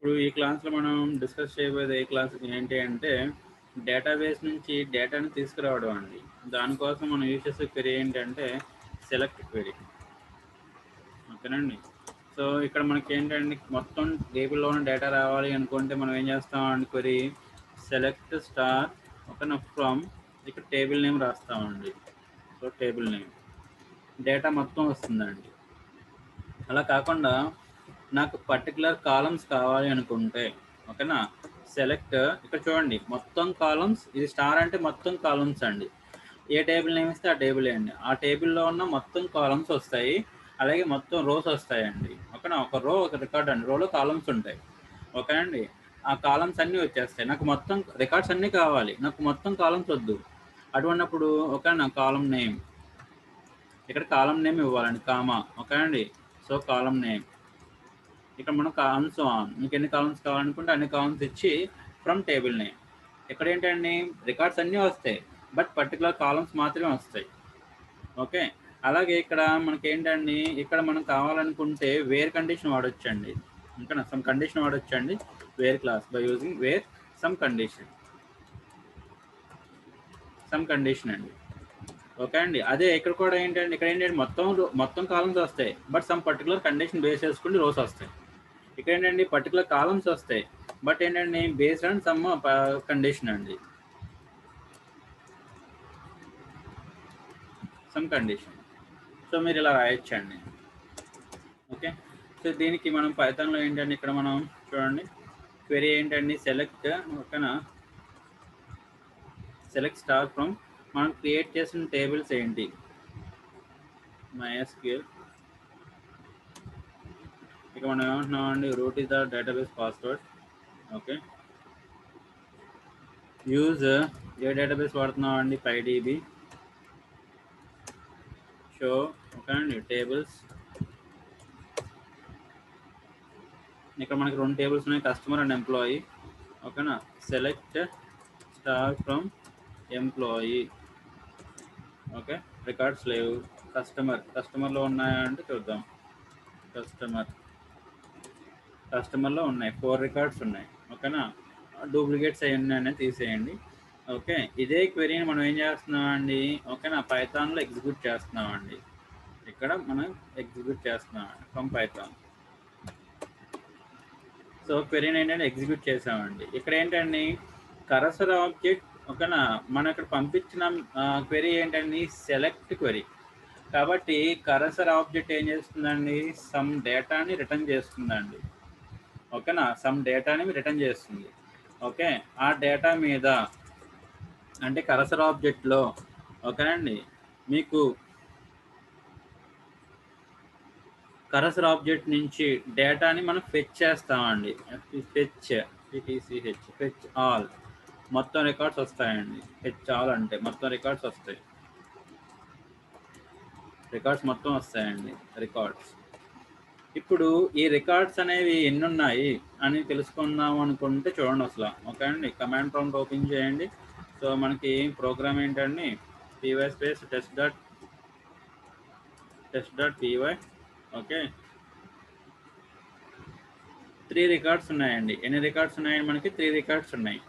ఇప్పుడు ఈ క్లాస్లో మనం డిస్కస్ చేయబోయేది ఏ క్లాస్ ఏంటి అంటే డేటాబేస్ నుంచి డేటాను తీసుకురావడం అండి. దానికోసం మనం యూజ్ చేసే క్వెరీ ఏంటంటే సెలెక్ట్ క్వెరీ. ఓకేనండి. సో ఇక్కడ మనకి ఏంటంటే మొత్తం టేబుల్లో ఉన్న డేటా రావాలి అనుకుంటే మనం ఏం చేస్తామండి, క్వెరీ సెలెక్ట్ స్టార్ ఓకేనా ఫ్రమ్ ఇక్కడ టేబుల్ నేమ్ రాస్తామండి. సో టేబుల్ నేమ్ డేటా మొత్తం వస్తుందండి. అలా కాకుండా నాకు పర్టికులర్ కాలమ్స్ కావాలి అనుకుంటే ఓకేనా సెలెక్ట్ ఇక్కడ చూడండి మొత్తం కాలమ్స్, ఇది స్టార్ అంటే మొత్తం కాలమ్స్ అండి. ఏ టేబుల్ నేమ్ ఇస్తే ఆ టేబుల్ అండి, ఆ టేబుల్లో ఉన్న మొత్తం కాలమ్స్ వస్తాయి, అలాగే మొత్తం రోస్ వస్తాయండి. ఓకేనా ఒక రో ఒక రికార్డ్ అండి, రోలో కాలమ్స్ ఉంటాయి. ఓకేనండి. ఆ కాలమ్స్ అన్నీ వచ్చేస్తాయి. నాకు మొత్తం రికార్డ్స్ అన్నీ కావాలి, నాకు మొత్తం కాలమ్స్ వద్దు. అటువంటిప్పుడు ఓకేనా కాలం నేమ్ ఇక్కడ కాలం నేమ్ ఇవ్వాలండి, కామా. ఓకేనండి. సో కాలం నేమ్ ఇక్కడ మనం కాలమ్స్ మీకు ఎన్ని కాలమ్స్ కావాలనుకుంటే అన్ని కాలమ్స్ ఇచ్చి ఫ్రమ్ టేబుల్ నేమ్. ఇక్కడ ఏంటండి రికార్డ్స్ అన్నీ వస్తాయి, బట్ పర్టికులర్ కాలమ్స్ మాత్రమే వస్తాయి. ఓకే. అలాగే ఇక్కడ మనకి ఏంటండి ఇక్కడ మనం కావాలనుకుంటే వేర్ కండిషన్ వాడొచ్చండి. ఓకేనా సమ్ కండిషన్ వాడొచ్చండి where clause by using where some condition అండి. ఓకే అండి. అదే ఇక్కడ కూడా ఏంటంటే ఇక్కడ ఏంటంటే మొత్తం కాలమ్స్ వస్తాయి, but some particular condition base చేసుకుని రోస్ వస్తాయి. ఇక్కడ ఏంటండి పర్టికులర్ కాలమ్స్ వస్తాయి, బట్ ఏంటండి బేస్డ్ ఆన్ సమ్ కండిషన్ అండి, సమ్ కండిషన్. సో మీరు ఇలా రాయొచ్చండి. ఓకే. సో దీనికి మనం పైథాన్లో ఏంటంటే ఇక్కడ మనం చూడండి క్వెరీ ఏంటండి సెలెక్ట్ ఓకేనా సెలెక్ట్ స్టార్ ఫ్రమ్ మనం క్రియేట్ చేసిన టేబుల్స్ ఏంటి MySQL. ఇక మనం ఏమంటున్నాం అండి root is the database password. Okay. Use ఏ డేటాబేస్ వాడుతున్నాం అండి PyDB. షో ఓకే అండి టేబుల్స్. ఇక్కడ మనకి రెండు టేబుల్స్ ఉన్నాయి, కస్టమర్ అండ్ ఎంప్లాయీ. ఓకేనా select star from employee. Okay. Records లేవు, కస్టమర్లో ఉన్నాయా అంటే చూద్దాం. కస్టమర్లో ఉన్నాయి 4 రికార్డ్స్ ఉన్నాయి. ఓకేనా డూప్లికేట్స్ అవి ఉన్నాయని తీసేయండి. ఓకే. ఇదే క్వెరీని మనం ఏం చేస్తున్నామండి ఓకేనా పైథాన్లో ఎగ్జిక్యూట్ చేస్తున్నామండి. ఇక్కడ మనం ఎగ్జిక్యూట్ చేస్తున్నామండి ఫ్రమ్ పైథాన్. సో క్వెరీని ఏంటంటే ఎగ్జిక్యూట్ చేసామండి. ఇక్కడ ఏంటండి కర్సర్ ఆబ్జెక్ట్ ఓకేనా మనం ఇక్కడ పంపించిన క్వెరీ ఏంటండి సెలెక్ట్ క్వెరీ కాబట్టి కర్సర్ ఆబ్జెక్ట్ ఏం చేస్తుందండి సమ్ డేటాని రిటర్న్ చేస్తుందండి. ఓకేనా సమ్ డేటాని రిటర్న్ చేస్తుంది. ఓకే. ఆ డేటా మీద అంటే కర్సర్ ఆబ్జెక్ట్లో ఓకేనండి మీకు కర్సర్ ఆబ్జెక్ట్ నుంచి డేటాని మనం ఫెచ్ చేస్తామండి. ఫెచ్ ఆల్ మొత్తం రికార్డ్స్ వస్తాయండి. ఫెచ్ ఆల్ అంటే మొత్తం రికార్డ్స్ వస్తాయి, రికార్డ్స్ మొత్తం వస్తాయండి రికార్డ్స్. ఇప్పుడు ఈ రికార్డ్స్ అనేవి ఎన్ని ఉన్నాయి అని తెలుసుకుందాం అనుకుంటే చూడండి అసలు. ఓకే అండి కమాండ్ ప్రాంప్ట్ ఓపెన్ చేయండి. సో మనకి ప్రోగ్రామ్ ఏంటండి py space test dot py. Okay. 3 records ఉన్నాయండి. ఎన్ని రికార్డ్స్ ఉన్నాయండి మనకి 3 రికార్డ్స్ ఉన్నాయి.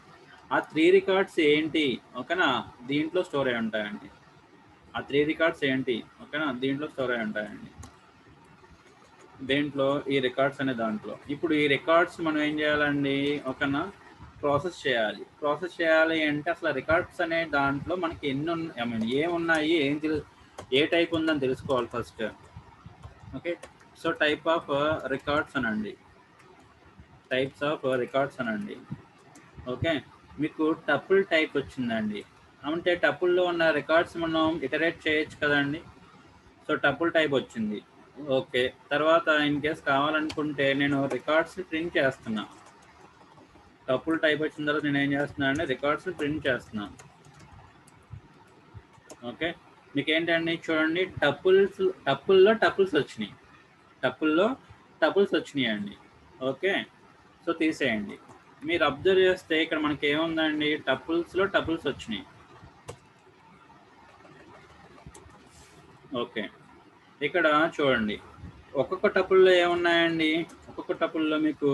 ఆ 3 రికార్డ్స్ ఏంటి ఓకేనా దీంట్లో స్టోర్ అయి ఉంటాయండి. ఆ 3 రికార్డ్స్ ఏంటి ఓకేనా దీంట్లో స్టోర్ అయి ఉంటాయండి. దేంట్లో ఈ రికార్డ్స్ అనే దాంట్లో. ఇప్పుడు ఈ రికార్డ్స్ మనం ఏం చేయాలండి ఓకేనా ప్రాసెస్ చేయాలి అంటే అసలు రికార్డ్స్ అనే దాంట్లో మనకి ఎన్ని ఉన్నాయి ఏమున్నాయి ఏ టైప్ ఉందని తెలుసుకోవాలి first. Okay. So type of records అనండి, టైప్స్ ఆఫ్ రికార్డ్స్ అనండి. ఓకే. మీకు టపుల్ టైప్ వచ్చిందండి అంటే టపుల్లో ఉన్న రికార్డ్స్ మనం ఇటరేట్ చేయొచ్చు కదండి. సో టపుల్ టైప్ వచ్చింది. ఓకే. తర్వాత ఇన్ కేస్ కావాలనుకుంటే నేను రికార్డ్స్ని ప్రింట్ చేస్తున్నా. టపుల్ టైప్ వచ్చిన తర్వాత నేను ఏం చేస్తున్నా అంటే రికార్డ్స్ని ప్రింట్ చేస్తున్నాను. ఓకే. మీకు ఏంటండి చూడండి టపుల్లో టపుల్స్ వచ్చినాయి అండి. ఓకే. సో తీసేయండి. మీరు అబ్జర్వ్ చేస్తే ఇక్కడ మనకి ఏముందండి టపుల్స్లో టపుల్స్ వచ్చినాయి. ఓకే. ఇక్కడ చూడండి ఒక్కొక్క టపుల్లో ఏమున్నాయండి, ఒక్కొక్క టపుల్లో మీకు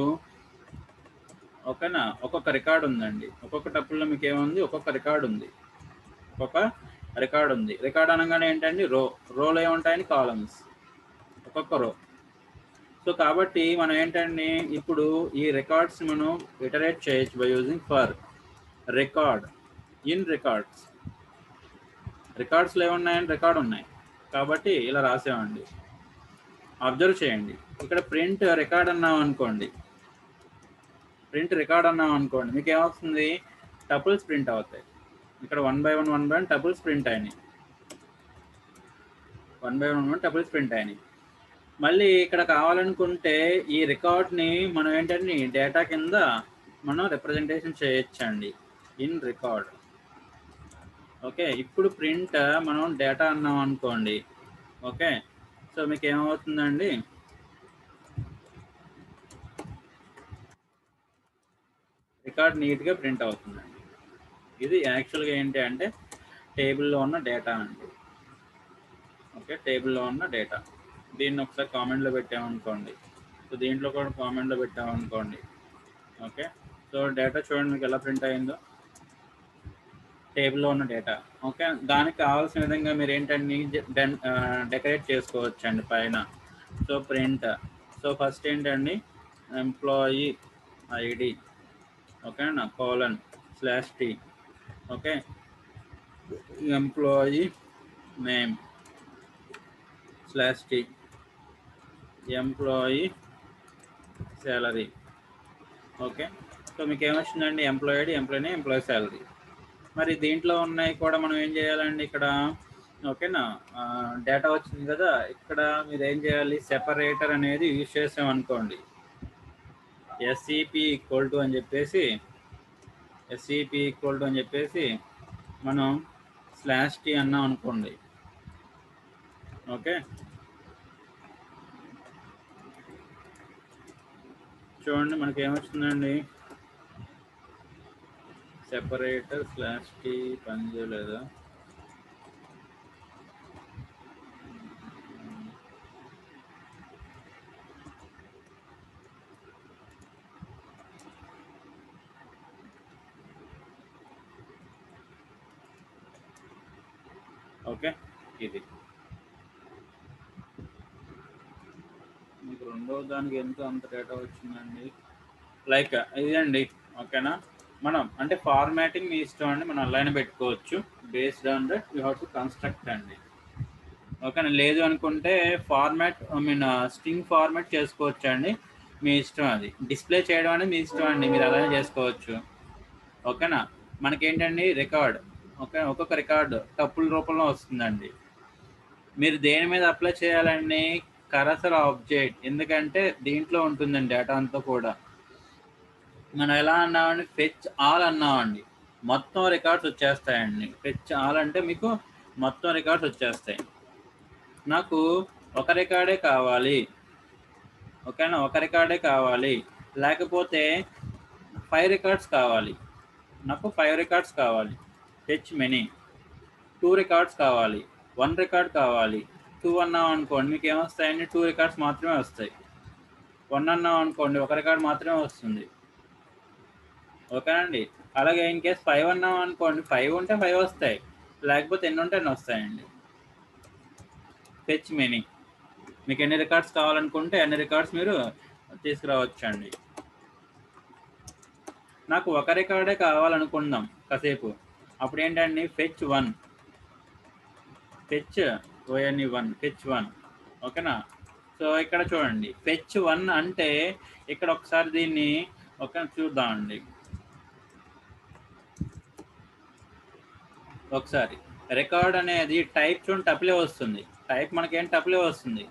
ఓకేనా, ఒక్కొక్క రికార్డ్ ఉందండి. ఒక్కొక్క టపుల్లో మీకు ఏముంది, ఒక్కొక్క రికార్డ్ ఉంది. ఒక్కొక్క రికార్డ్ ఉంది. రికార్డ్ అనగానే ఏంటండి, రోలో ఏముంటాయని కాలమ్స్, ఒక్కొక్క రో. సో కాబట్టి మనం ఏంటండి, ఇప్పుడు ఈ రికార్డ్స్ మనం ఇటరేట్ చేయొచ్చు by using for record in records. రికార్డ్స్లో ఏమున్నాయని రికార్డ్ ఉన్నాయి కాబట్టి ఇలా రాసామండి. అబ్జర్వ్ చేయండి, ఇక్కడ ప్రింట్ రికార్డ్ అన్నాం అనుకోండి, ప్రింట్ రికార్డ్ అన్నాం అనుకోండి, మీకు ఏమవుతుంది, టపుల్స్ ప్రింట్ అవుతాయి. ఇక్కడ 1 by 1 టపుల్స్ ప్రింట్ అయినాయి. 1 by 1 టపుల్స్ ప్రింట్ అయినాయి. మళ్ళీ ఇక్కడ కావాలనుకుంటే ఈ రికార్డ్ని మనం ఏంటంటే డేటా కింద మనం రిప్రజెంటేషన్ చేయొచ్చండి ఇన్ రికార్డ్. ఓకే, ఇప్పుడు ప్రింట్ మనం డేటా అన్నాం అనుకోండి. ఓకే, సో మీకు ఏమవుతుందండి, రికార్డ్ నీట్గా ప్రింట్ అవుతుందండి. ఇది యాక్చువల్గా ఏంటి అంటే టేబుల్లో ఉన్న డేటా అండి. ఓకే, టేబుల్లో ఉన్న డేటా. దీన్ని ఒకసారి కామెంట్లో పెట్టామనుకోండి, సో దీంట్లో కూడా కామెంట్లో పెట్టామనుకోండి. ఓకే, సో డేటా చూడండి మీకు ఎలా ప్రింట్ అయిందో, టేబుల్లో ఉన్న డేటా. ఓకే, దానికి కావాల్సిన విధంగా మీరు ఏంటండి డెకరేట్ చేసుకోవచ్చు అండి పైన. సో ప్రింట్, సో ఫస్ట్ ఏంటండి, ఎంప్లాయీ ఐడి, ఓకేనా, :/t. Okay, employee name /t, employee salary. Okay, so మీకు ఏమొచ్చిందండి, employee ID, employee name, employee salary. మరి దీంట్లో ఉన్నాయి కూడా మనం ఏం చేయాలండి ఇక్కడ, ఓకేనా, డేటా వచ్చింది కదా, ఇక్కడ మీరు ఏం చేయాలి, సెపరేటర్ అనేది యూజ్ చేసామనుకోండి, SCP = అని చెప్పేసి, SCP = అని చెప్పేసి మనం /t అన్నాం అనుకోండి. ఓకే, చూడండి మనకి ఏమొస్తుందండి, సెపరేటర్ /t పనిచేయలేదా, ఓకే, ఇది మీకు రెండవ దానికి ఎంత అంత డేటా వచ్చిందండి, లైక్ ఇదండి. ఓకేనా, మనం అంటే ఫార్మాటింగ్ మీ ఇష్టం అండి, మనం అలైన్ పెట్టుకోవచ్చు. Based on that you have to construct అండి. ఓకేనా, లేదు అనుకుంటే ఫార్మాట్ స్ట్రింగ్ ఫార్మాట్ చేసుకోవచ్చు అండి, మీ ఇష్టం. అది డిస్ప్లే చేయడం అనేది మీ ఇష్టం అండి, మీరు అలానే చేసుకోవచ్చు. ఓకేనా, మనకేంటండి రికార్డ్, ఓకే, ఒక్కొక్క రికార్డు టపుల్ రూపంలో వస్తుందండి. మీరు దేని మీద అప్లై చేయాలండి, కరసర్ ఆబ్జెక్ట్, ఎందుకంటే దీంట్లో ఉంటుందండి డేటా అంతా కూడా. మనం ఎలా అన్నామండి, ఫెచ్ ఆల్ అన్నామండి, మొత్తం రికార్డ్స్ వచ్చేస్తాయండి. ఫెచ్ ఆల్ అంటే మీకు మొత్తం రికార్డ్స్ వచ్చేస్తాయి. నాకు ఒక రికార్డే కావాలి, ఓకేనా, ఒక రికార్డే కావాలి, లేకపోతే 5 రికార్డ్స్ కావాలి, నాకు 5 రికార్డ్స్ కావాలి, ఫెచ్ మెనీ. 2 రికార్డ్స్ కావాలి, 1 రికార్డ్ కావాలి. 2 అన్నాం అనుకోండి, మీకు ఏమొస్తాయండి, 2 రికార్డ్స్ మాత్రమే వస్తాయి. 1 అన్నాం అనుకోండి, ఒక రికార్డ్ మాత్రమే వస్తుంది. ఓకేనండి, అలాగే ఇన్ కేస్ 5 అన్నాం అనుకోండి, 5 ఉంటే 5 వస్తాయి, లేకపోతే ఎన్ని ఉంటే ఎన్ని వస్తాయండి. ఫెచ్ మెనీ, మీకు ఎన్ని రికార్డ్స్ కావాలనుకుంటే అన్ని రికార్డ్స్ మీరు తీసుకురావచ్చండి. నాకు ఒక రికార్డే కావాలనుకుందాం కాసేపు, అప్పుడు ఏంటండి, ఫెచ్ 1, ఫెచ్ ONE1, ఫెచ్ 1. ఓకేనా, సో ఇక్కడ చూడండి ఫెచ్ 1 అంటే ఇక్కడ ఒకసారి దీన్ని ఒక చూద్దామండి. ఒకసారి రికార్డ్ అనేది టైప్ చూడండి, టపులే వస్తుంది, టైప్ మనకేం టపులే వస్తుంది.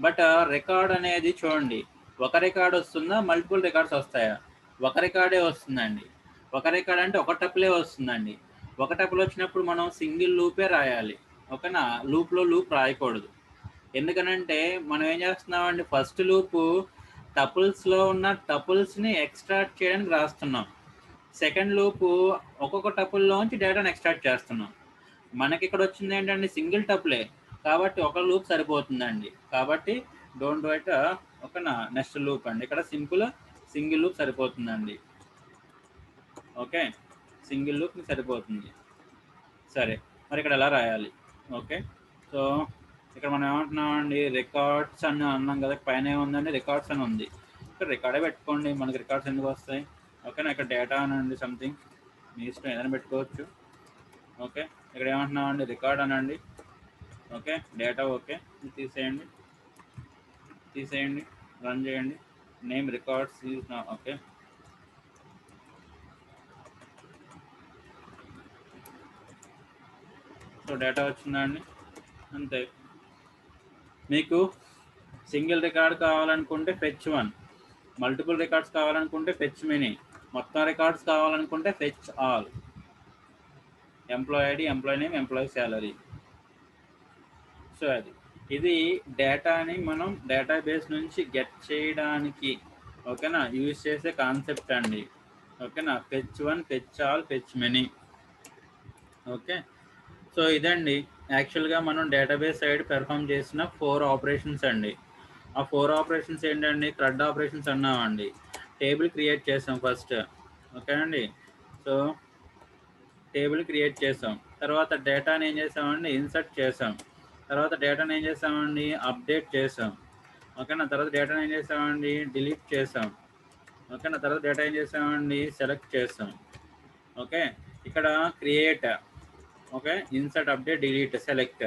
బట్ రికార్డ్ అనేది చూడండి, ఒక రికార్డ్ వస్తుందా, మల్టిపుల్ రికార్డ్స్ వస్తాయా, ఒక రికార్డే వస్తుందండి. ఒక రికార్డ్ అంటే ఒక టపులే వస్తుందండి. ఒక టపుల్ వచ్చినప్పుడు మనం సింగిల్ లూపే రాయాలి. ఓకేనా, లూప్లో లూప్ రాయకూడదు. ఎందుకనంటే మనం ఏం చేస్తున్నామండి, ఫస్ట్ లూపు టపుల్స్లో ఉన్న టపుల్స్ని ఎక్స్ట్రాక్ట్ చేయడానికి రాస్తున్నాం. సెకండ్ లూపు ఒక్కొక్క టపుల్లోంచి డేటాను ఎక్స్ట్రాక్ట్ చేస్తున్నాం. మనకి ఇక్కడ వచ్చింది ఏంటంటే సింగిల్ టపులే, కాబట్టి ఒక లూప్ సరిపోతుందండి. కాబట్టి డోంట్ డూ ఇట్ ఒక నెక్స్ట్ లూప్ అండి, ఇక్కడ సింగిల్ లూప్ సరిపోతుందండి. ఓకే, సింగిల్ లూప్ సరిపోతుంది. సరే, మరి ఇక్కడ ఎలా రాయాలి? ఓకే, సో ఇక్కడ మనం ఏమంటున్నామండి, రికార్డ్స్ అని అన్నాం కదా, పైన ఏముందండి, రికార్డ్స్ అని ఉంది. ఇక్కడ రికార్డే పెట్టుకోండి, మనకి రికార్డ్స్ ఎందుకు వస్తాయి? ఓకేనా, ఇక్కడ డేటా అనండి, సంథింగ్ మీ ఇష్టం ఏదైనా పెట్టుకోవచ్చు. ఓకే, ఇక్కడ ఏమంటున్నామండి, రికార్డ్ అనండి. ఓకే, డేటా ఓకే, తీసేయండి, రన్ చేయండి. నేమ్ రికార్డ్స్ ఈజ్ నా. ఓకే, సో డేటా వచ్చిందా అండి? అంతే. మీకు సింగిల్ రికార్డ్ కావాలనుకుంటే ఫెచ్ 1, మల్టిపుల్ రికార్డ్స్ కావాలనుకుంటే ఫెచ్ మెనీ, మొత్తం రికార్డ్స్ కావాలనుకుంటే fetch all. Employee ID, employee name, employee salary. So ఇది డేటాని మనం డేటాబేస్ నుంచి గెట్ చేయడానికి ఓకేనా యూజ్ చేసే కాన్సెప్ట్ అండి. ఓకేనా, fetch 1, fetch all, fetch many. Okay, so ఇదండి యాక్చువల్గా మనం డేటాబేస్ సైడ్ పెర్ఫామ్ చేసిన 4 ఆపరేషన్స్ అండి. ఆ 4 ఆపరేషన్స్ ఏంటండి, CRUD ఆపరేషన్స్ అన్నామండి. టేబుల్ క్రియేట్ చేసాం ఫస్ట్. ఓకే అండి, సో టేబుల్ క్రియేట్ చేసాం, తర్వాత డేటాని ఏం చేసామండి, ఇన్సర్ట్ చేసాం, తర్వాత డేటాని ఏం చేసామండి, అప్డేట్ చేసాం. ఓకేనా, తర్వాత డేటాని ఏం చేసామండి, డిలీట్ చేసాం. ఓకేనా, తర్వాత డేటా ఏం చేసామండి, సెలెక్ట్ చేసాం. ఓకే, ఇక్కడ create, okay, insert, update, delete, select.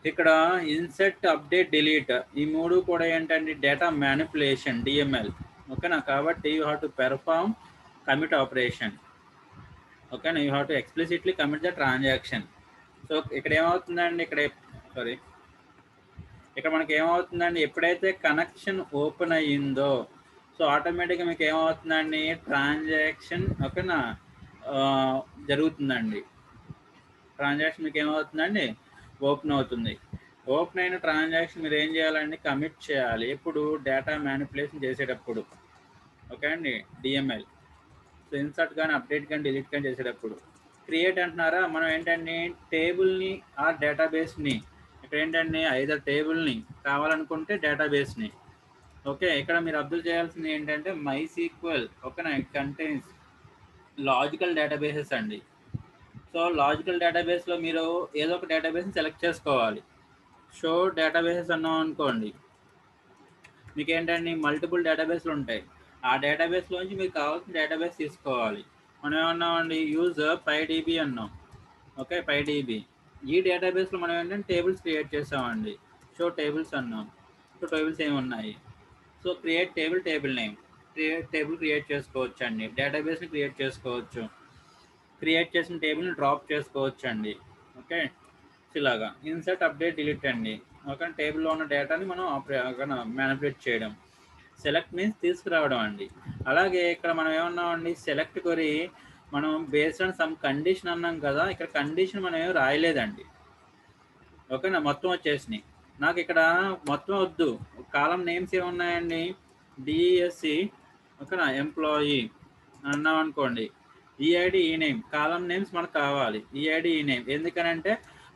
ఇక్కడ ఇన్సర్ట్, అప్డేట్, డిలీట్ ఈ 3 కూడా ఏంటంటే డేటా మ్యానిపులేషన్, డిఎంఎల్. ఓకేనా, కాబట్టి you have to perform commit operation. ఓకేనా, you have to explicitly commit the transaction. So ఇక్కడ ఏమవుతుందండి, ఇక్కడ మనకి ఏమవుతుందండి, ఎప్పుడైతే కనెక్షన్ ఓపెన్ అయ్యిందో సో ఆటోమేటిక్గా మీకు ఏమవుతుందండి, ట్రాన్సాక్షన్ ఓకేనా జరుగుతుందండి. ట్రాన్సాక్షన్ మీకు ఏమవుతుందండి, ఓపెన్ అవుతుంది. ఓపెన్ అయిన ట్రాన్సాక్షన్ మీరు ఏం చేయాలండి, కమిట్ చేయాలి. ఎప్పుడు, డేటా మ్యానిపులేషన్ చేసేటప్పుడు. ఓకే అండి, డిఎంఎల్. సో ఇన్సర్ట్ కానీ, అప్డేట్ కానీ, డిలీట్ కానీ చేసేటప్పుడు. క్రియేట్ అంటున్నారా, మనం ఏంటండి, టేబుల్ని ఆ డేటాబేస్ని, ఇక్కడ ఏంటండి ఐదర్ టేబుల్ని కావాలనుకుంటే డేటాబేస్ని. ఓకే, ఇక్కడ మీరు అబ్జర్వ్ చేయాల్సింది ఏంటంటే MySQL ఓకేనా, ఇట్ కంటైన్స్ లాజికల్ డేటాబేసెస్ అండి. సో లాజికల్ డేటాబేస్లో మీరు ఏదో ఒక డేటాబేస్ని సెలెక్ట్ చేసుకోవాలి. షో డేటాబేసెస్ అన్నాం అనుకోండి, మీకు ఏంటండి మల్టిపుల్ డేటాబేస్లు ఉంటాయి. ఆ డేటాబేస్లోంచి మీకు కావాల్సిన డేటాబేస్ తీసుకోవాలి. మనం ఏమన్నామండి, యూజ్ PyDB అన్నాం. Okay, PyDB. ఈ డేటాబేస్లో మనం ఏంటంటే టేబుల్స్ క్రియేట్ చేసామండి. షో టేబుల్స్ అన్నాం. సో టేబుల్స్ ఏమి ఉన్నాయి, so create table, table name, table create చేసుకోవచ్చు అండి. డేటాబేస్ని క్రియేట్ చేసుకోవచ్చు, క్రియేట్ చేసిన టేబుల్ని డ్రాప్ చేసుకోవచ్చు అండి. ఓకే, ఇలాగా ఇన్సర్ట్, అప్డేట్, డిలీట్ అండి. ఓకే, టేబుల్లో ఉన్న డేటాని మనం మ్యానిపులేట్ చేయడం. సెలెక్ట్ మీన్స్ తీసుకురావడం అండి. అలాగే ఇక్కడ మనం ఏమన్నామండి, సెలెక్ట్ కొరి మనం బేస్డ్ ఆన్ సమ్ కండిషన్ అన్నాం కదా, ఇక్కడ కండిషన్ మనం ఏం రాయలేదండి. ఓకేనా, మొత్తం వచ్చేసినాయి. నాకు ఇక్కడ మొత్తం వద్దు, కాలం నేమ్స్ ఏమున్నాయండి, డిఎస్సి ఓకేనా, ఎంప్లాయీ అన్నాం అనుకోండి, ఈఐడి, ఈ నేమ్, కాలం నేమ్స్ మనకు కావాలి. ఈఐడి, ఈ నేమ్ ఎందుకనంటే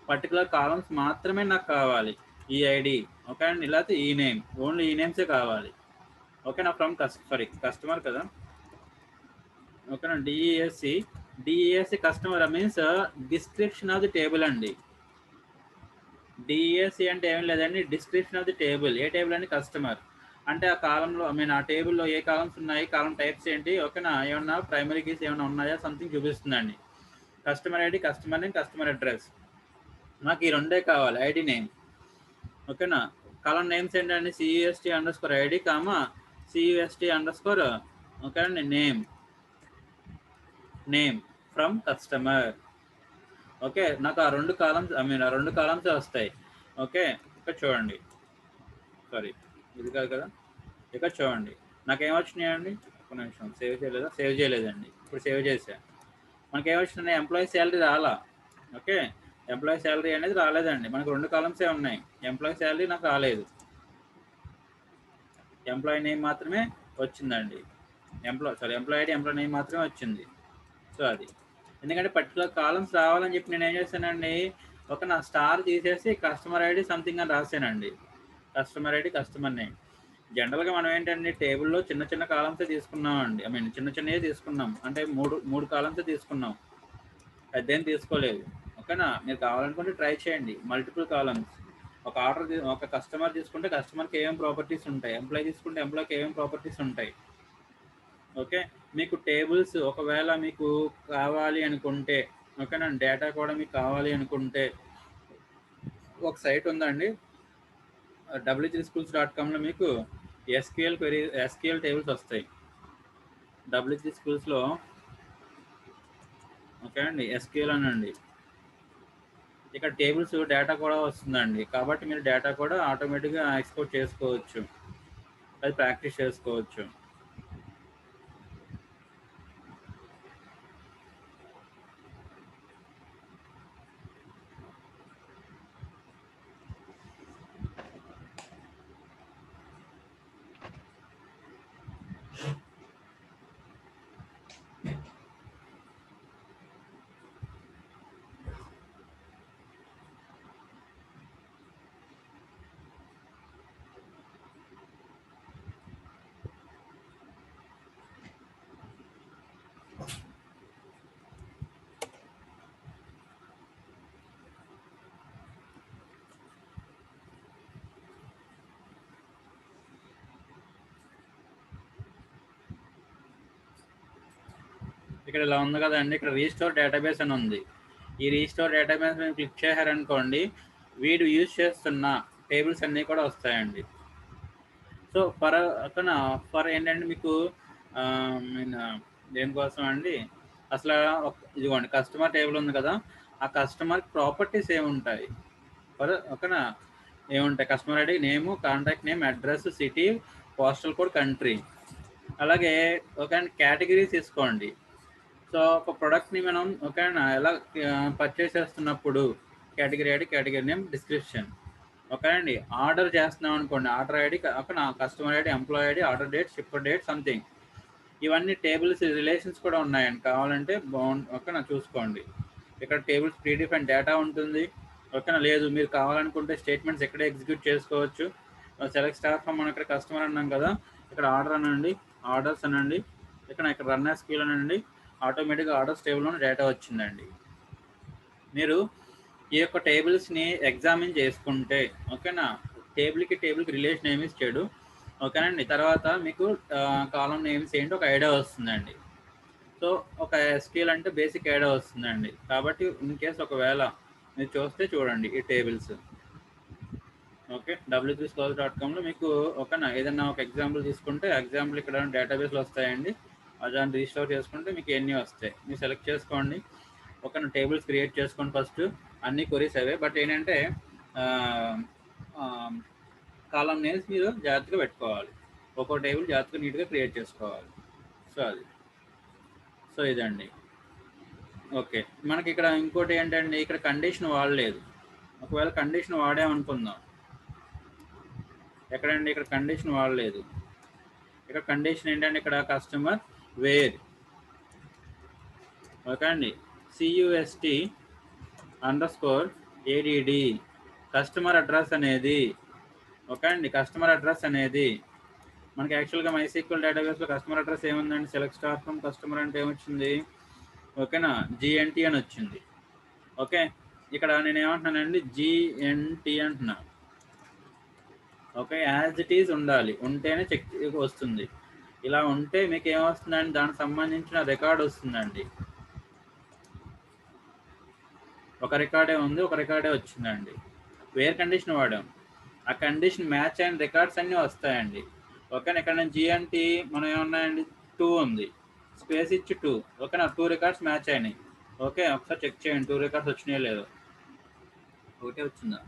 పర్టికులర్ కాలమ్స్ మాత్రమే నాకు కావాలి. ఈఐడి ఓకే అండి, లేకపోతే ఈ నేమ్, ఓన్లీ ఈ నేమ్సే కావాలి. ఓకేనా, ఫ్రమ్ కస్టమర్ కదా. ఓకేనా, DESC customer means description of the table అండి. డిఈఎస్సి అంటే ఏం లేదండి, description of the table. A table అండి, కస్టమర్. అంటే ఆ కాలంలో ఆ టేబుల్లో ఏ కాలమ్స్ ఉన్నాయి, కాలం టైప్స్ ఏంటి, ఓకేనా, ఏమన్నా ప్రైమరీ కీస్ ఏమైనా ఉన్నాయా సంథింగ్ చూపిస్తుందండి. Customer ID, customer name, customer address, నాకు ఈ రెండే కావాలి. ID, name. ఓకేనా, కాలం నేమ్స్ ఏంటండి, CUST_ID CUST_ ఓకే అండి, నేమ్ ఫ్రమ్ కస్టమర్. ఓకే, నాకు ఆ రెండు కాలమ్స్ వస్తాయి. ఓకే, ఇక్కడ చూడండి, సారీ ఇది కాదు కదా, ఇక్కడ చూడండి నాకేమొచ్చినాయండి, ఒక నిమిషం, సేవ్ చేయలేదండి, ఇప్పుడు సేవ్ చేసా. మనకేమొచ్చినాయి, ఎంప్లాయీ శాలరీ రాలా. ఓకే, ఎంప్లాయీ శాలరీ అనేది రాలేదండి, మనకు రెండు కాలమ్సే ఉన్నాయి. ఎంప్లాయీ శాలరీ నాకు రాలేదు, ఎంప్లాయీ నేమ్ మాత్రమే వచ్చిందండి. ఎంప్లాయీ ఐడి, ఎంప్లాయీ నేమ్ మాత్రమే వచ్చింది. సో అది ఎందుకంటే పర్టికులర్ కాలమ్స్ రావాలని చెప్పి నేను ఏం చేశానండి, ఒక నా స్టార్ తీసేసి కస్టమర్ ఐడి సంథింగ్ అని రాశానండి. Customer ID, customer name. జనరల్‌గా మనం ఏంటంటే టేబుల్‌లో చిన్న చిన్న కాలమ్సే తీసుకున్నామండి. ఐ మీన్ చిన్న చిన్నయే తీసుకున్నాం. అంటే 3 కాలమ్సే తీసుకున్నాం. పెద్దయేం తీసుకోలేదు. ఓకేనా? మీరు కావాలనుకుంటే ట్రై చేయండి. Multiple columns. ఒక కస్టమర్ తీసుకుంటే కస్టమర్‌కి ఏమేం ప్రాపర్టీస్ ఉంటాయి. ఎంప్లాయీ తీసుకుంటే ఎంప్లాయ్‌కి ఏమేం ప్రాపర్టీస్ ఉంటాయి. ఓకే. మీకు టేబుల్స్ ఒకవేళ మీకు కావాలి అనుకుంటే ఓకేనా? డేటా కూడా మీకు కావాలి అనుకుంటే ఒక సైట్ ఉందండి. w3schools.comలో మీకు ఎస్‌క్యూఎల్ టేబుల్స్ వస్తాయి. w3 స్కూల్స్‌లో ఓకే అండి. ఎస్‌క్యూఎల్ అనండి. ఇక్కడ టేబుల్స్ డేటా కూడా వస్తుందండి. కాబట్టి మీరు డేటా కూడా ఆటోమేటిక్‌గా ఎక్స్‌పోర్ట్ చేసుకోవచ్చు. అది ప్రాక్టీస్ చేసుకోవచ్చు. ఇక్కడ ఇలా ఉంది కదండీ! ఇక్కడ రీస్టోర్ డేటాబేస్ అని ఉంది. ఈ రీస్టోర్ డేటాబేస్ మీద క్లిక్ చేశారనుకోండి, వీడు యూజ్ చేస్తున్న టేబుల్స్ అన్నీ కూడా వస్తాయండి. సో, ఫర్ ఏంటంటే మీకు మీన్ దేనికోసం అండి అసలు ఇదిగోండి కస్టమర్ టేబుల్ ఉంది కదా! ఆ కస్టమర్ ప్రాపర్టీస్ ఏముంటాయి? ఓకేనా? ఏముంటాయి? Customer ID, name, contact name, address, city, postal code, country. అలాగే ఒక కేటగిరీస్ తీసుకోండి. సో, ఒక ప్రొడక్ట్‌ని మనం ఓకేనా ఎలా పర్చేస్ చేస్తున్నప్పుడు category ID, category name, description. Okay అండి. ఆర్డర్ చేస్తున్నాం అనుకోండి. ఆర్డర్ ఐడి ఓకేనా customer ID, employee ID, order date, shipper date something. ఇవన్నీ టేబుల్స్ రిలేషన్స్ కూడా ఉన్నాయండి. కావాలంటే ఓకేనా చూసుకోండి. ఇక్కడ టేబుల్స్ ప్రీ డిఫైన్ డేటా ఉంటుంది. ఓకేనా లేదు మీరు కావాలనుకుంటే స్టేట్మెంట్స్ ఇక్కడే ఎగ్జిక్యూట్ చేసుకోవచ్చు. సెలెక్ట్ స్టార్ ఫ్రమ్ మనం ఇక్కడ కస్టమర్ అన్నాం కదా! ఇక్కడ ఆర్డర్ అనండి, ఆర్డర్స్ అనండి. ఇక్కడ రన్ యాస్ క్యూల్ అనండి. ఆటోమేటిక్‌గా ఆర్డర్స్ టేబుల్‌లోనే డేటా వచ్చిందండి. మీరు ఈ యొక్క టేబుల్స్‌ని ఎగ్జామిన్ చేసుకుంటే ఓకేనా? టేబుల్‌కి రిలేషన్ ఏమి ఇచ్చాడు. ఓకేనండి. తర్వాత మీకు కాలమ్ నేమ్స్ ఏంటి ఒక ఐడియా వస్తుందండి. సో, ఒక ఎస్‌క్యూఎల్ అంటే బేసిక్ ఐడియా వస్తుందండి. కాబట్టి ఇన్ కేస్ ఒకవేళ మీరు చూస్తే చూడండి ఈ టేబుల్స్. ఓకే. w3schools.comలో మీకు ఓకేనా ఏదన్నా ఒక ఎగ్జాంపుల్ తీసుకుంటే ఎగ్జాంపుల్ ఇక్కడ డేటాబేస్‌లో వస్తాయండి. దాన్ని రీస్టోర్ చేసుకుంటే మీకు ఇయన్నీ వస్తాయి. మీరు సెలెక్ట్ చేసుకోండి. ఓకేనా టేబుల్స్ క్రియేట్ చేసుకోండి ఫస్ట్. అన్ని క్వెరీస్ అవే. బట్ ఏంటంటే ఆహ్, ఆహ్, కాలమ్ నేమ్స్ మీరు జాగ్రత్తగా పెట్టుకోవాలి. ఒక్కో టేబుల్ జాగ్రత్తగా నీట్‌గా క్రియేట్ చేసుకోవాలి. సో, అది. సో, ఇదండి. ఓకే. మనకిక్కడ ఇంకోటి ఏంటంటే ఇక్కడ కండిషన్ వాడలేదు. ఒకవేళ కండిషన్ వాడామనుకుందాం. ఎక్కడండి ఇక్కడ కండిషన్ వాడలేదు. ఇక్కడ కండిషన్ ఏంటంటే ఇక్కడ కస్టమర్ వేర్ ఓకే అండి CUST_ADD కస్టమర్ అడ్రస్ అనేది ఓకే అండి కస్టమర్ అడ్రస్ అనేది మనకి యాక్చువల్గా MySQL డేటాబేస్లో కస్టమర్ అడ్రస్ ఏముందండి సెలెక్ట్ స్టార్ ఫ్రమ్ కస్టమర్ అంటే ఏమొచ్చింది ఓకేనా GNT అని వచ్చింది ఓకే ఇక్కడ నేను ఏమంటున్నానండి GNT అంటున్నా ఓకే యాజ్ ఇట్ ఈజ్ ఉండాలి ఉంటేనే చెక్ వస్తుంది ఇలా ఉంటే మీకు ఏమొస్తుందండి దానికి సంబంధించిన రికార్డ్ వస్తుందండి ఒక రికార్డే ఉంది ఒక రికార్డే వచ్చిందండి వేర్ కండిషన్ వాడాం ఆ కండిషన్ మ్యాచ్ అయిన రికార్డ్స్ అన్నీ వస్తాయండి ఓకేనా ఇక్కడ నేను GNT మనం ఏమన్నాయండి 2 ఉంది స్పేస్ ఇచ్చి 2 ఓకేనా 2 రికార్డ్స్ మ్యాచ్ అయినాయి ఓకే ఒకసారి చెక్ చేయండి 2 రికార్డ్స్ వచ్చినాయో లేదో ఒకటే వచ్చిందా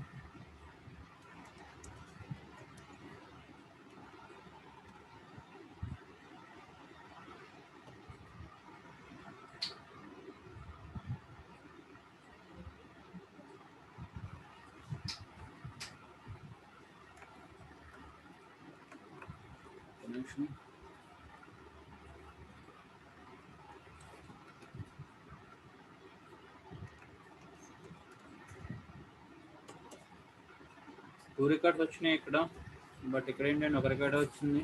ఒక నిమిషం టూ రికార్డ్స్ వచ్చినాయి ఇక్కడ బట్ ఇక్కడ ఏంటంటే ఒక రికార్డ్ వచ్చింది.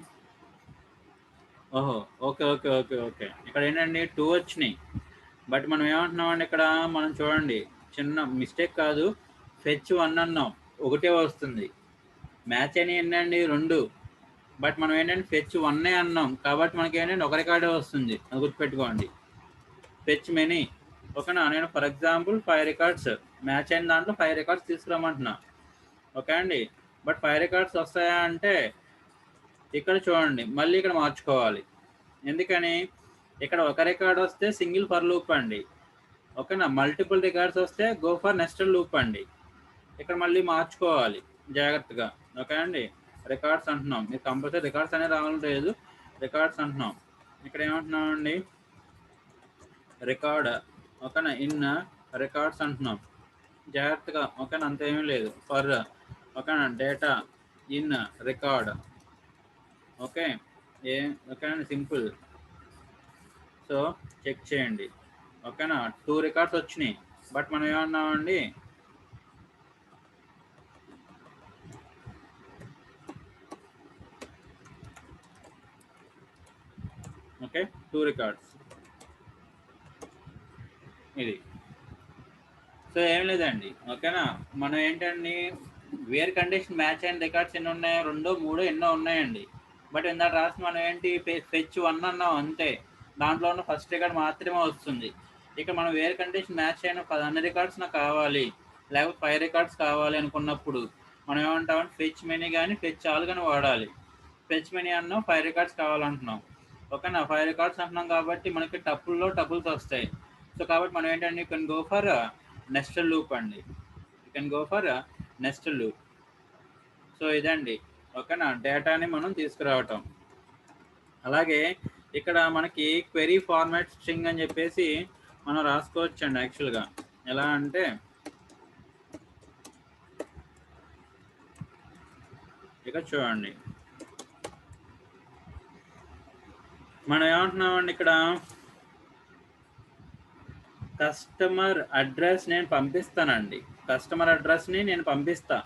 ఓహో! ఓకే. ఓకే. ఓకే. ఓకే. ఇక్కడ ఏంటండి 2 వచ్చినాయి. బట్ మనం ఏమంటున్నామండి ఇక్కడ మనం చూడండి చిన్న మిస్టేక్ కాదు. ఫెచ్ 1 అన్నాం. ఒకటే వస్తుంది. మ్యాచ్ అయినయి ఎన్నండి 2. బట్ మనం ఏంటంటే ఫెచ్ 1 అన్నాం. కాబట్టి మనకేంటంటే ఒక రికార్డే వస్తుంది. అది గుర్తుపెట్టుకోండి. ఫెచ్ మెనీ ఓకేనా. నేను ఫర్ ఎగ్జాంపుల్ 5 రికార్డ్స్ మ్యాచ్ అయిన దాంట్లో 5 రికార్డ్స్ తీసుకురమ్మంటున్నా. ఓకే అండి. బట్ 5 రికార్డ్స్ వస్తాయా అంటే ఇక్కడ చూడండి మళ్ళీ ఇక్కడ మార్చుకోవాలి. ఎందుకని ఇక్కడ ఒక రికార్డ్ వస్తే సింగిల్ ఫర్ లూప్ అండి. ఓకేనా. మల్టిపుల్ రికార్డ్స్ వస్తే గో ఫర్ నెస్టెడ్ లూప్ అండి. ఇక్కడ మళ్ళీ మార్చుకోవాలి జాగ్రత్తగా. ఓకే అండి. రికార్డ్స్ అంటున్నాం. మీరు కంపల్సరీ రికార్డ్స్ అనేది రావాలని లేదు. రికార్డ్స్ అంటున్నాం. ఇక్కడ ఏమంటున్నాం అండి రికార్డ్ ఓకేనా. ఇన్ రికార్డ్స్ అంటున్నాం జాగ్రత్తగా. ఓకేనా. అంత ఏమీ లేదు. ఫర్ ఓకేనా data in record okay. Okay అండి సింపుల్. సో చెక్ చేయండి. ఓకేనా. 2 రికార్డ్స్ వచ్చినాయి. బట్ మనం ఏమన్నామండి ఓకే 2 రికార్డ్స్ ఇది. సో ఏం లేదండి. ఓకేనా. మనం ఏంటండి వేర్ కండిషన్ మ్యాచ్ అయిన రికార్డ్స్ ఎన్ని ఉన్నాయో 2, 3 ఎన్నో ఉన్నాయండి. బట్ ఇందాక రాసి మనం ఏంటి ఫెచ్ 1 అన్నాం అంతే. దాంట్లో ఉన్న ఫస్ట్ రికార్డ్ మాత్రమే వస్తుంది. ఇక మనం వేర్ కండిషన్ మ్యాచ్ అయిన అన్ని రికార్డ్స్ నాకు కావాలి లేకపోతే 5 రికార్డ్స్ కావాలి అనుకున్నప్పుడు మనం ఏమంటామంటే ఫెచ్ మెనీ కానీ ఫెచ్ ఆల్ కానీ వాడాలి. ఫెచ్ మెనీ అన్నాం 5 రికార్డ్స్ కావాలంటున్నాం. ఓకేనా. 5 రికార్డ్స్ అంటున్నాం కాబట్టి మనకి టపుల్స్ వస్తాయి. సో కాబట్టి మనం ఏంటంటే you can go for nested loop అండి. You can go for nested loop. So ఇదండి. ఓకేనా డేటాని మనం తీసుకురావటం. అలాగే ఇక్కడ మనకి క్వెరీ ఫార్మాట్ స్ట్రింగ్ అని చెప్పేసి మనం రాసుకోవచ్చు అండి. యాక్చువల్గా ఎలా అంటే ఇక్కడ చూడండి మనం ఏమంటున్నామండి ఇక్కడ కస్టమర్ అడ్రస్ నేను పంపిస్తానండి. కస్టమర్ అడ్రస్ని నేను పంపిస్తా.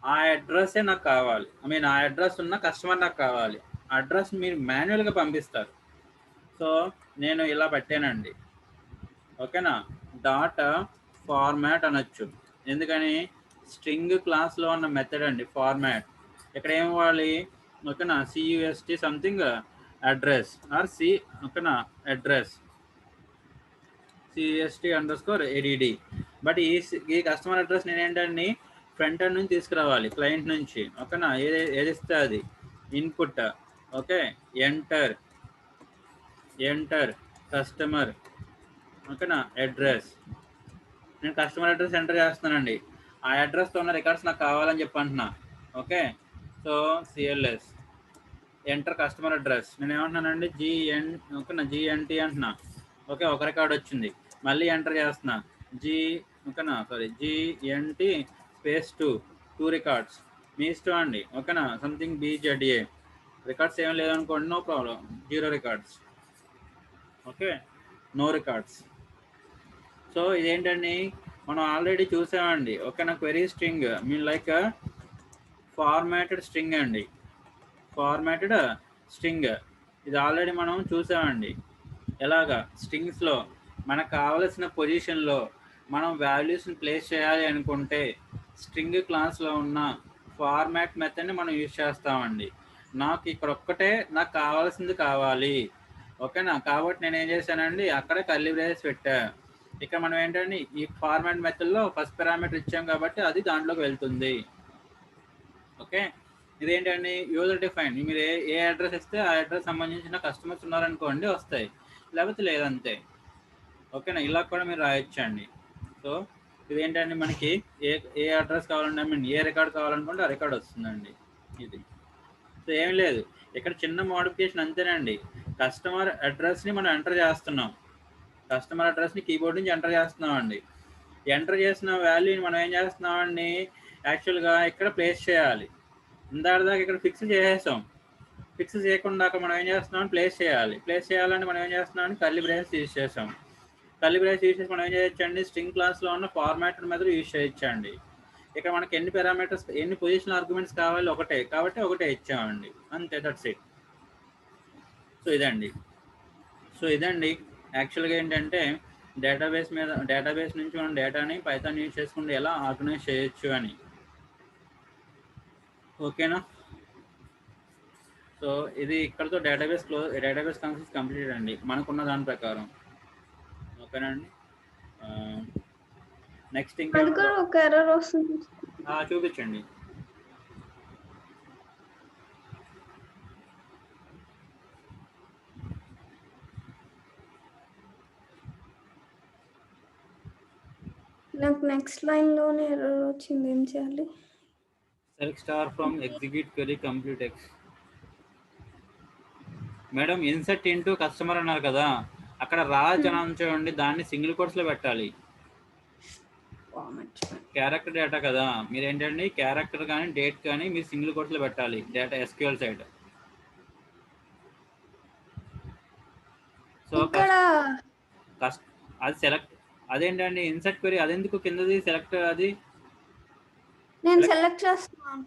ఆ అడ్రస్సే నాకు కావాలి. ఆ అడ్రస్ ఉన్న కస్టమర్ నాకు కావాలి. అడ్రస్ మీరు మాన్యువల్గా పంపిస్తారు. సో నేను ఇలా పెట్టానండి. ఓకేనా. డాట్ ఫార్మాట్ అనొచ్చు. ఎందుకని స్ట్రింగ్ క్లాస్లో ఉన్న మెథడ్ అండి ఫార్మాట్. ఇక్కడ ఏం ఇవ్వాలి ఓకేనా CUST సంథింగ్ అడ్రస్ ఆర్ ఓకేనా అడ్రస్ CST_ADD. బట్ ఈ కస్టమర్ అడ్రస్ నేను ఏంటండి ఫ్రంట్ ఎండ్ నుంచి తీసుకురావాలి క్లయింట్ నుంచి. ఓకేనా. ఏది ఇస్తే అది ఇన్పుట్. ఓకే. ఎంటర్ కస్టమర్ ఓకేనా అడ్రస్. నేను కస్టమర్ అడ్రస్ ఎంటర్ చేస్తున్నానండి. ఆ అడ్రస్తో ఉన్న రికార్డ్స్ నాకు కావాలని చెప్పి అంటున్నా. Okay. So CLS enter customer address. నేను ఏమంటున్నానండి ఓకేనా GNT అంటున్నా. ఓకే. ఒక రికార్డ్ వచ్చింది. మళ్ళీ ఎంటర్ చేస్తున్నా ఓకేనా GNT స్పేస్ 2 రికార్డ్స్. మీ ఇష్టం అండి. ఓకేనా. సంథింగ్ BZA రికార్డ్స్ ఏం లేదనుకోండి no problem. 0 records. Okay. No records. So ఇదేంటండి మనం ఆల్రెడీ చూసామండి. ఓకేనా. Query string like formatted string అండి. ఫార్మాటెడ్ స్ట్రింగ్ ఇది ఆల్రెడీ మనం చూసామండి. ఎలాగా స్ట్రింగ్స్లో మనకు కావలసిన పొజిషన్లో మనం వాల్యూస్ని ప్లేస్ చేయాలి అనుకుంటే స్ట్రింగ్ క్లాస్లో ఉన్న ఫార్మాట్ మెథడ్ని మనం యూజ్ చేస్తామండి. నాకు ఇక్కడ ఒక్కటే నాకు కావాల్సింది కావాలి. ఓకేనా. కాబట్టి నేను ఏం చేశానండి అక్కడే కర్లీ బ్రేసెస్ పెట్టా. ఇక్కడ మనం ఏంటంటే ఈ ఫార్మాట్ మెథడ్లో ఫస్ట్ పారామీటర్ ఇచ్చాం కాబట్టి అది దాంట్లోకి వెళ్తుంది. ఓకే. ఇదేంటండి యూజర్ డిఫైన్. మీరు ఏ అడ్రస్ ఇస్తే ఆ అడ్రస్ సంబంధించిన కస్టమర్స్ ఉన్నారనుకోండి వస్తాయి, లేకపోతే లేదంతే. ఓకేనా. ఇలా కూడా మీరు రాయొచ్చండి. సో ఇదేంటండి మనకి ఏ అడ్రస్ కావాలంటే ఏ రికార్డ్ కావాలనుకుంటే ఆ రికార్డ్ వస్తుందండి ఇది. సో ఏం లేదు ఇక్కడ చిన్న మోడిఫికేషన్ అంతేనండి. కస్టమర్ అడ్రస్ని మనం ఎంటర్ చేస్తున్నాం. కస్టమర్ అడ్రస్ని కీబోర్డ్ నుంచి ఎంటర్ చేస్తున్నామండి. ఎంటర్ చేసిన వాల్యూని మనం ఏం చేస్తున్నామండి యాక్చువల్గా ఇక్కడ ప్లేస్ చేయాలి. ఇందాక ఇక్కడ ఫిక్స్ చేసేసాం. ఫిక్స్ చేయకుండా మనం ఏం చేస్తున్నాం ప్లేస్ చేయాలి. ప్లేస్ చేయాలంటే మనం ఏం చేస్తున్నాం కర్లీ బ్రేసెస్ యూజ్ చేసాం. కర్లీ బ్రేసెస్ యూజ్ చేసి మనం ఏం చేయొచ్చండి స్ట్రింగ్ క్లాస్లో ఉన్న ఫార్మాటెడ్ మెథడ్ యూజ్ చేయొచ్చండి. ఇక్కడ మనకి ఎన్ని పారామీటర్స్, ఎన్ని పొజిషన్ ఆర్గ్యుమెంట్స్ కావాలి, ఒకటే కాబట్టి ఒకటే ఇచ్చామండి, అంతే, దట్స్ ఇట్. సో ఇదండి యాక్చువల్గా ఏంటంటే డేటాబేస్ నుంచి మనం డేటాని పైథాన్ యూజ్ చేసుకుంటే ఎలా ఆర్గనైజ్ చేయొచ్చు అని. ఓకేనా? సో ఇది ఇక్కడతో డేటాబేస్ కాన్సెప్ట్స్ కంప్లీట్ అండి మనకున్న దాని ప్రకారం. ఓకేనా అండి? నెక్స్ట్ ఇంకా ఒక ఎర్రర్ వస్తుంది, చూపించండి. నాకు నెక్స్ట్ లైన్ లోనే ఎర్రర్ వచ్చింది, ఏం చేయాలి? Select star from execute query complete X. Madam insert into customer అన్నారు కదా, అక్కడ రాజ్ అని చూడండి, దాన్ని సింగిల్ కోట్స్ లో పెట్టాలి. క్యారెక్టర్ డేటా కదా, మీరు ఏంటండి క్యారెక్టర్ కానీ డేట్ కానీ మీరు సింగిల్ కోట్స్ లో పెట్టాలి డేటా SQL సైడ్. సో అది సెలెక్ట్, అదేంటండి ఇన్సర్ట్ క్వెరీ, అదెందుకు కిందది సెలెక్ట్, అది నేను సెలెక్ట్ చేస్తున్నాను.